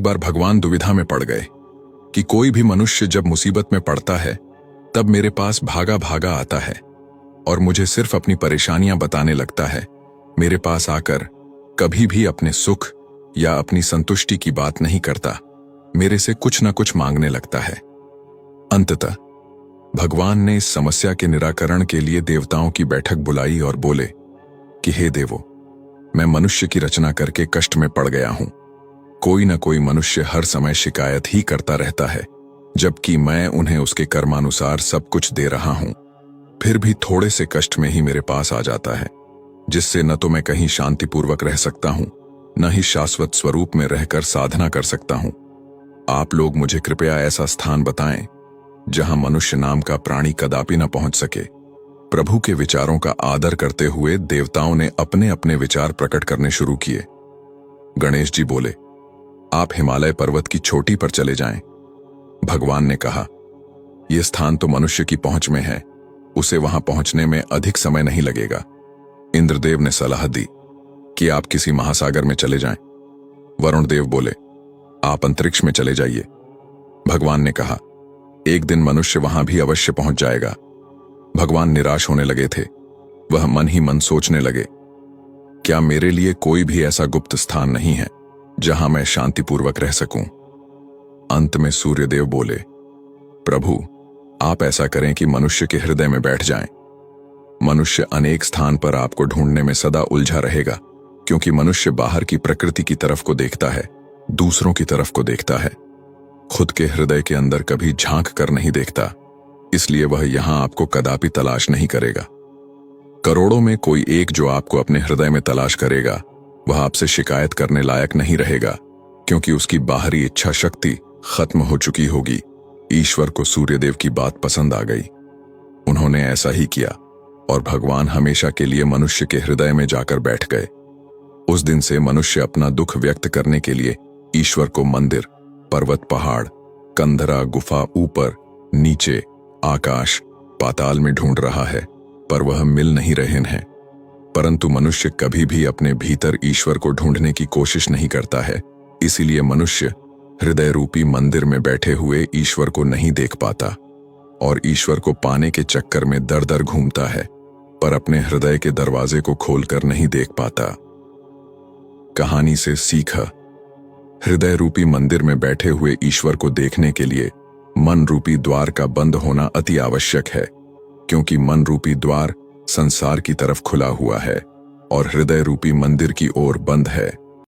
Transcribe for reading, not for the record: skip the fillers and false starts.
एक बार भगवान दुविधा में पड़ गए कि कोई भी मनुष्य जब मुसीबत में पड़ता है तब मेरे पास भागा भागा आता है और मुझे सिर्फ अपनी परेशानियां बताने लगता है। मेरे पास आकर कभी भी अपने सुख या अपनी संतुष्टि की बात नहीं करता, मेरे से कुछ न कुछ मांगने लगता है। अंततः भगवान ने इस समस्या के निराकरण के लिए देवताओं की बैठक बुलाई और बोले कि हे देवों, मैं मनुष्य की रचना करके कष्ट में पड़ गया हूं। कोई न कोई मनुष्य हर समय शिकायत ही करता रहता है, जबकि मैं उन्हें उसके कर्मानुसार सब कुछ दे रहा हूं। फिर भी थोड़े से कष्ट में ही मेरे पास आ जाता है, जिससे न तो मैं कहीं शांतिपूर्वक रह सकता हूं, न ही शाश्वत स्वरूप में रहकर साधना कर सकता हूं। आप लोग मुझे कृपया ऐसा स्थान बताएं जहां मनुष्य नाम का प्राणी कदापि न पहुंच सके। प्रभु के विचारों का आदर करते हुए देवताओं ने अपने अपने विचार प्रकट करने शुरू किए। गणेश जी बोले, आप हिमालय पर्वत की चोटी पर चले जाएं। भगवान ने कहा, यह स्थान तो मनुष्य की पहुंच में है, उसे वहां पहुंचने में अधिक समय नहीं लगेगा। इंद्रदेव ने सलाह दी कि आप किसी महासागर में चले जाएं। वरुण देव बोले, आप अंतरिक्ष में चले जाइए। भगवान ने कहा, एक दिन मनुष्य वहां भी अवश्य पहुंच जाएगा। भगवान निराश होने लगे थे। वह मन ही मन सोचने लगे, क्या मेरे लिए कोई भी ऐसा गुप्त स्थान नहीं है जहां मैं शांतिपूर्वक रह सकूं? अंत में सूर्यदेव बोले, प्रभु, आप ऐसा करें कि मनुष्य के हृदय में बैठ जाएं। मनुष्य अनेक स्थान पर आपको ढूंढने में सदा उलझा रहेगा, क्योंकि मनुष्य बाहर की प्रकृति की तरफ को देखता है, दूसरों की तरफ को देखता है, खुद के हृदय के अंदर कभी झांक कर नहीं देखता। इसलिए वह यहां आपको कदापि तलाश नहीं करेगा। करोड़ों में कोई एक जो आपको अपने हृदय में तलाश करेगा, वह आपसे शिकायत करने लायक नहीं रहेगा, क्योंकि उसकी बाहरी इच्छा शक्ति खत्म हो चुकी होगी। ईश्वर को सूर्यदेव की बात पसंद आ गई। उन्होंने ऐसा ही किया और भगवान हमेशा के लिए मनुष्य के हृदय में जाकर बैठ गए। उस दिन से मनुष्य अपना दुख व्यक्त करने के लिए ईश्वर को मंदिर, पर्वत, पहाड़, कंदरा, गुफा, ऊपर, नीचे, आकाश, पाताल में ढूंढ रहा है, पर वह मिल नहीं रहे हैं। परंतु मनुष्य कभी भी अपने भीतर ईश्वर को ढूंढने की कोशिश नहीं करता है। इसीलिए मनुष्य हृदय रूपी मंदिर में बैठे हुए ईश्वर को नहीं देख पाता और ईश्वर को पाने के चक्कर में दर दर घूमता है, पर अपने हृदय के दरवाजे को खोलकर नहीं देख पाता। कहानी से सीखा, हृदय रूपी मंदिर में बैठे हुए ईश्वर को देखने के लिए मन रूपी द्वार का बंद होना अति आवश्यक है, क्योंकि मन रूपी द्वार संसार की तरफ खुला हुआ है और हृदय रूपी मंदिर की ओर बंद है।